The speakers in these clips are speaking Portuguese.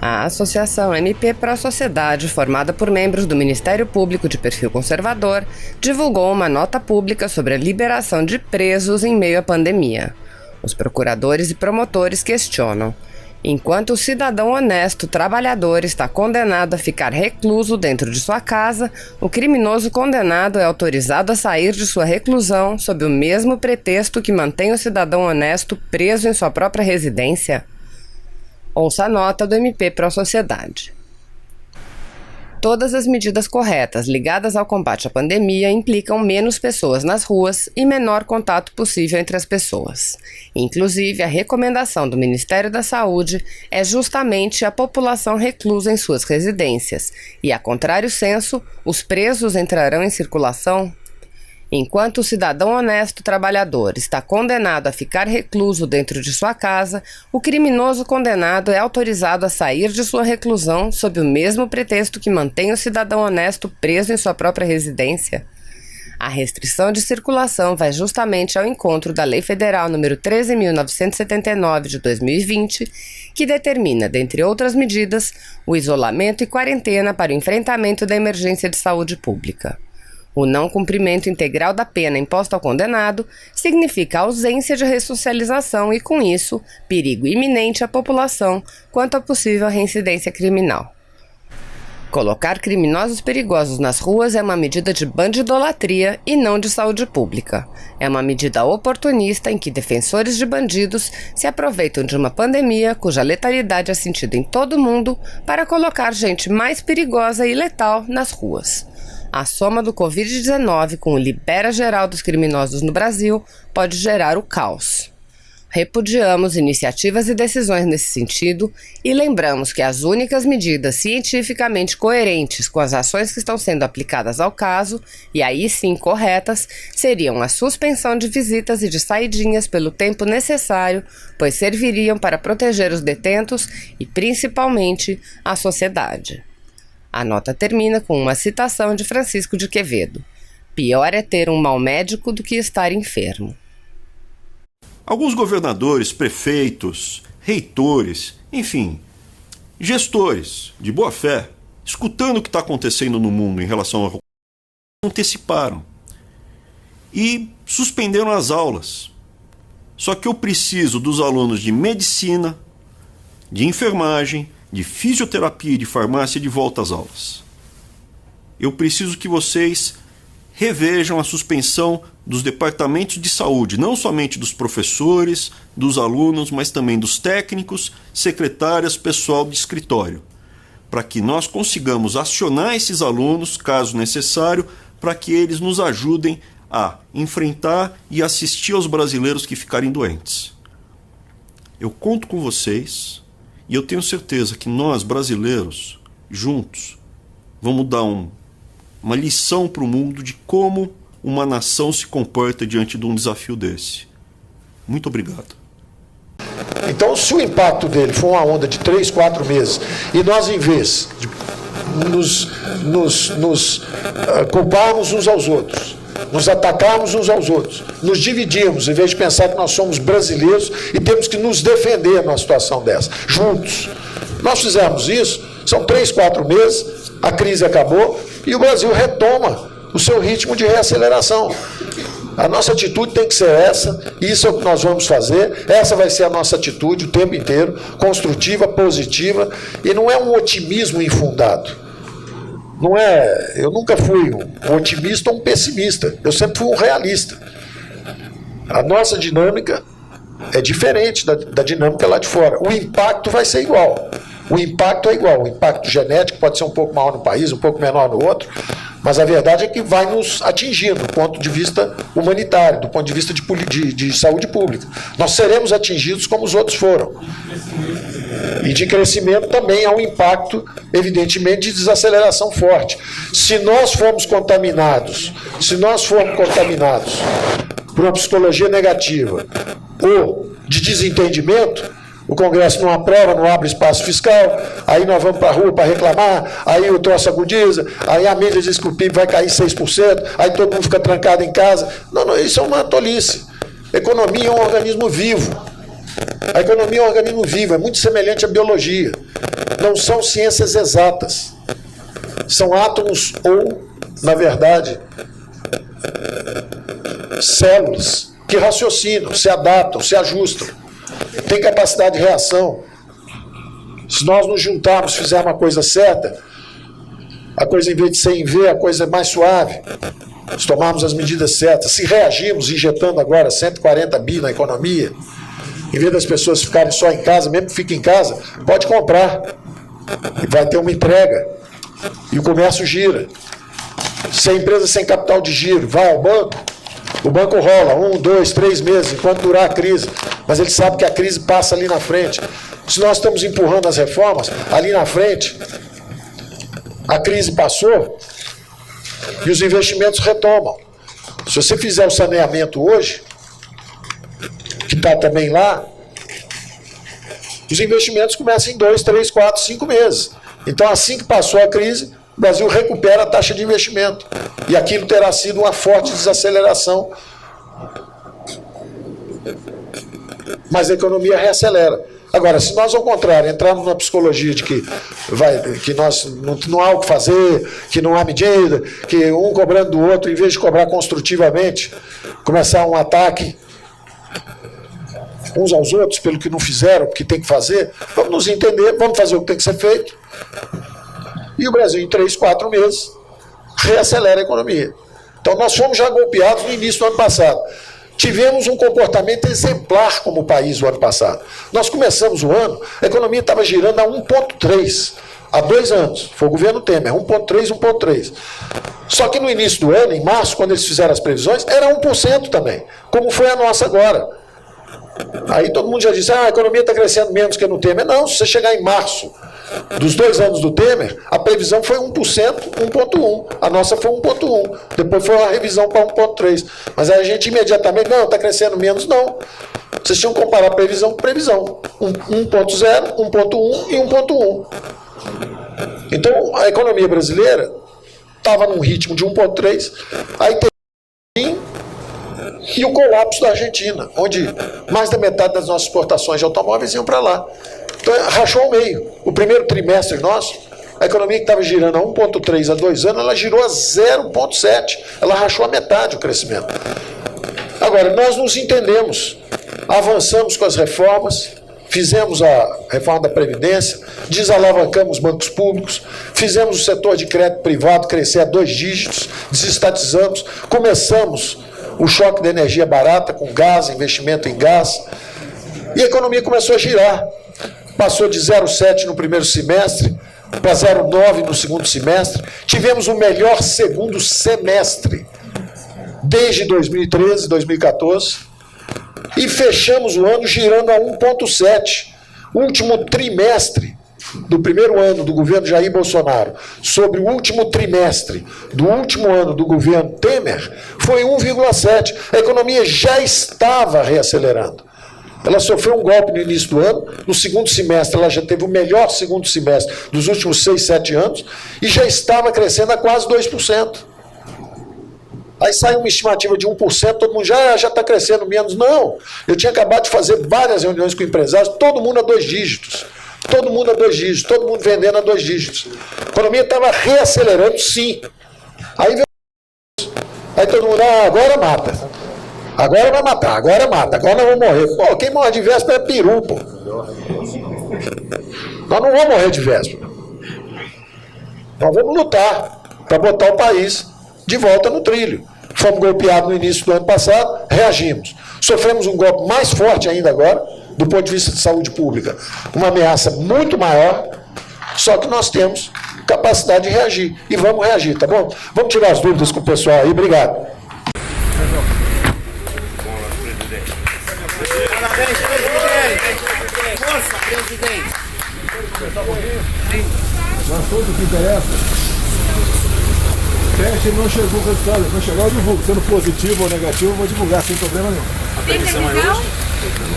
A Associação MP Pró Sociedade, formada por membros do Ministério Público de perfil conservador, divulgou uma nota pública sobre a liberação de presos em meio à pandemia. Os procuradores e promotores questionam: enquanto o cidadão honesto trabalhador está condenado a ficar recluso dentro de sua casa, o criminoso condenado é autorizado a sair de sua reclusão sob o mesmo pretexto que mantém o cidadão honesto preso em sua própria residência? Ouça a nota do MP Pró Sociedade. Todas as medidas corretas ligadas ao combate à pandemia implicam menos pessoas nas ruas e menor contato possível entre as pessoas. Inclusive, a recomendação do Ministério da Saúde é justamente a população reclusa em suas residências, e, a contrário senso, os presos entrarão em circulação. Enquanto o cidadão honesto trabalhador está condenado a ficar recluso dentro de sua casa, o criminoso condenado é autorizado a sair de sua reclusão sob o mesmo pretexto que mantém o cidadão honesto preso em sua própria residência. A restrição de circulação vai justamente ao encontro da Lei Federal nº 13.979 de 2020, que determina, dentre outras medidas, o isolamento e quarentena para o enfrentamento da emergência de saúde pública. O não cumprimento integral da pena imposta ao condenado significa ausência de ressocialização e, com isso, perigo iminente à população quanto à possível reincidência criminal. Colocar criminosos perigosos nas ruas é uma medida de bandidolatria e não de saúde pública. É uma medida oportunista em que defensores de bandidos se aproveitam de uma pandemia cuja letalidade é sentida em todo o mundo para colocar gente mais perigosa e letal nas ruas. A soma do Covid-19 com o libera geral dos criminosos no Brasil pode gerar o caos. Repudiamos iniciativas e decisões nesse sentido e lembramos que as únicas medidas cientificamente coerentes com as ações que estão sendo aplicadas ao caso, e aí sim corretas, seriam a suspensão de visitas e de saidinhas pelo tempo necessário, pois serviriam para proteger os detentos e, principalmente, a sociedade. A nota termina com uma citação de Francisco de Quevedo: pior é ter um mau médico do que estar enfermo. Alguns governadores, prefeitos, reitores, enfim, gestores de boa fé, escutando o que está acontecendo no mundo em relação ao anteciparam e suspenderam as aulas. Só que eu preciso dos alunos de medicina, de enfermagem, de fisioterapia e de farmácia de volta às aulas. Eu preciso que vocês revejam a suspensão dos departamentos de saúde, não somente dos professores, dos alunos, mas também dos técnicos, secretárias, pessoal de escritório, para que nós consigamos acionar esses alunos, caso necessário, para que eles nos ajudem a enfrentar e assistir aos brasileiros que ficarem doentes. Eu conto com vocês. E eu tenho certeza que nós, brasileiros, juntos, vamos dar uma lição para o mundo de como uma nação se comporta diante de um desafio desse. Muito obrigado. Então, se o impacto dele for uma onda de 3, 4 meses, e nós, em vez de nos culparmos uns aos outros, nos atacarmos uns aos outros, nos dividimos, em vez de pensar que nós somos brasileiros e temos que nos defender numa situação dessa, juntos. Nós fizemos isso, são 3, 4 meses, a crise acabou e o Brasil retoma o seu ritmo de reaceleração. A nossa atitude tem que ser essa, isso é o que nós vamos fazer, essa vai ser a nossa atitude o tempo inteiro, construtiva, positiva, e não é um otimismo infundado. Não é, eu nunca fui um otimista ou um pessimista, eu sempre fui um realista. A nossa dinâmica é diferente da dinâmica lá de fora. O impacto vai ser igual. O impacto é igual. O impacto genético pode ser um pouco maior no país, um pouco menor no outro, mas a verdade é que vai nos atingindo do ponto de vista humanitário, do ponto de vista de saúde pública. Nós seremos atingidos como os outros foram. E de crescimento também há um impacto, evidentemente, de desaceleração forte. Se nós formos contaminados por uma psicologia negativa ou de desentendimento, o Congresso não aprova, não abre espaço fiscal, aí nós vamos para a rua para reclamar, aí o troço agudiza, aí a mídia diz que o PIB vai cair 6%, aí todo mundo fica trancado em casa. Não, isso é uma tolice. Economia é um organismo vivo. A economia é um organismo vivo, é muito semelhante à biologia. não são ciências exatas. São átomos ou, na verdade, células que raciocinam, se adaptam, se ajustam, têm capacidade de reação. Se nós nos juntarmos, fizermos a coisa certa, a coisa, em vez de ser em V, a coisa é mais suave. Se tomarmos as medidas certas, se reagirmos injetando agora 140 bi na economia, em vez das pessoas ficarem só em casa, mesmo que fiquem em casa, pode comprar. E vai ter uma entrega. E o comércio gira. Se a empresa sem capital de giro vai ao banco, o banco rola 1, 2, 3 meses, enquanto durar a crise. Mas ele sabe que a crise passa ali na frente. Se nós estamos empurrando as reformas, ali na frente, a crise passou e os investimentos retomam. Se você fizer o saneamento hoje, que está também lá, os investimentos começam em 2, 3, 4, 5 meses. Então, assim que passou a crise, o Brasil recupera a taxa de investimento. E aquilo terá sido uma forte desaceleração. Mas a economia reacelera. Agora, se nós, ao contrário, entrarmos na psicologia de que nós não há o que fazer, que não há medida, que um cobrando do outro, em vez de cobrar construtivamente, começar um ataque uns aos outros pelo que não fizeram, o que tem que fazer, vamos nos entender, vamos fazer o que tem que ser feito. E o Brasil, em 3, 4 meses, reacelera a economia. Então, nós fomos já golpeados no início do ano passado. Tivemos um comportamento exemplar como país o ano passado. Nós começamos o ano, a economia estava girando a 1,3 há 2 anos. Foi o governo Temer, 1,3, 1,3. Só que no início do ano, em março, quando eles fizeram as previsões, era 1% também, como foi a nossa agora. Aí todo mundo já disse, a economia está crescendo menos que no Temer. Não, se você chegar em março dos 2 anos do Temer, a previsão foi 1%, 1,1%. A nossa foi 1,1%. Depois foi uma revisão para 1,3%. Mas aí a gente imediatamente, não, está crescendo menos, não. Vocês tinham que comparar previsão com previsão. 1,0, 1,1 e 1,1. Então, a economia brasileira estava num ritmo de 1,3%. Aí teve e o colapso da Argentina, onde mais da metade das nossas exportações de automóveis iam para lá. Então, rachou ao meio. O primeiro trimestre nosso, a economia que estava girando a 1,3 há 2 anos, ela girou a 0,7. Ela rachou a metade o crescimento. Agora, nós nos entendemos, avançamos com as reformas, fizemos a reforma da Previdência, desalavancamos bancos públicos, fizemos o setor de crédito privado crescer a 2 dígitos, desestatizamos, começamos o choque da energia barata com gás, investimento em gás, e a economia começou a girar. Passou de 0,7 no primeiro semestre para 0,9 no segundo semestre. Tivemos o melhor segundo semestre desde 2013, 2014, e fechamos o ano girando a 1,7. O último trimestre do primeiro ano do governo Jair Bolsonaro sobre o último trimestre do último ano do governo Temer foi 1,7. A economia já estava reacelerando. Ela sofreu um golpe no início do ano, no segundo semestre ela já teve o melhor segundo semestre dos últimos 6, 7 anos e já estava crescendo a quase 2%. Aí sai uma estimativa de 1%, todo mundo já está crescendo menos. Não, eu tinha acabado de fazer várias reuniões com empresários, todo mundo a 2 dígitos. Todo mundo a 2 dígitos, todo mundo vendendo a 2 dígitos. A economia estava reacelerando, sim. Aí todo mundo, agora mata. Agora vai matar, agora mata, agora nós vamos morrer. Pô, quem morre de véspera é peru, pô. Nós não vamos morrer de véspera. Nós vamos lutar para botar o país de volta no trilho. Fomos golpeados no início do ano passado, reagimos. Sofremos um golpe mais forte ainda agora, do ponto de vista de saúde pública. Uma ameaça muito maior, só que nós temos capacidade de reagir. E vamos reagir, tá bom? Vamos tirar as dúvidas com o pessoal aí. Obrigado. Parabéns, presidente! Força, presidente! Mas tudo que interessa. O teste não chegou o resultado, vai chegar eu divulgo. Sendo positivo ou negativo, eu vou divulgar sem problema nenhum. A previsão é hoje? Não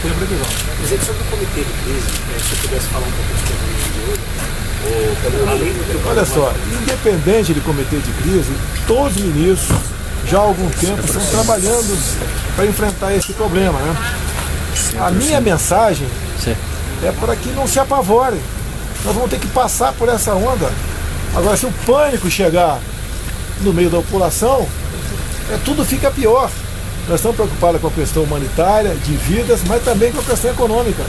tem previsão. Presidente, sobre o comitê de crise, se eu pudesse falar um pouco de hoje. Olha só, independente de comitê de crise, todos os ministros já há algum tempo estão trabalhando para enfrentar esse problema, né? A minha mensagem é para que não se apavorem. Nós vamos ter que passar por essa onda. Agora, se o pânico chegar no meio da população, tudo fica pior. Nós estamos preocupados com a questão humanitária, de vidas, mas também com a questão econômica.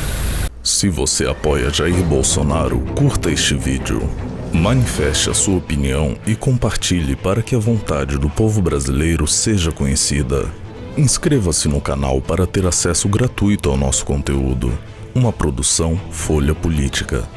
Se você apoia Jair Bolsonaro, curta este vídeo. Manifeste a sua opinião e compartilhe para que a vontade do povo brasileiro seja conhecida. Inscreva-se no canal para ter acesso gratuito ao nosso conteúdo. Uma produção Folha Política.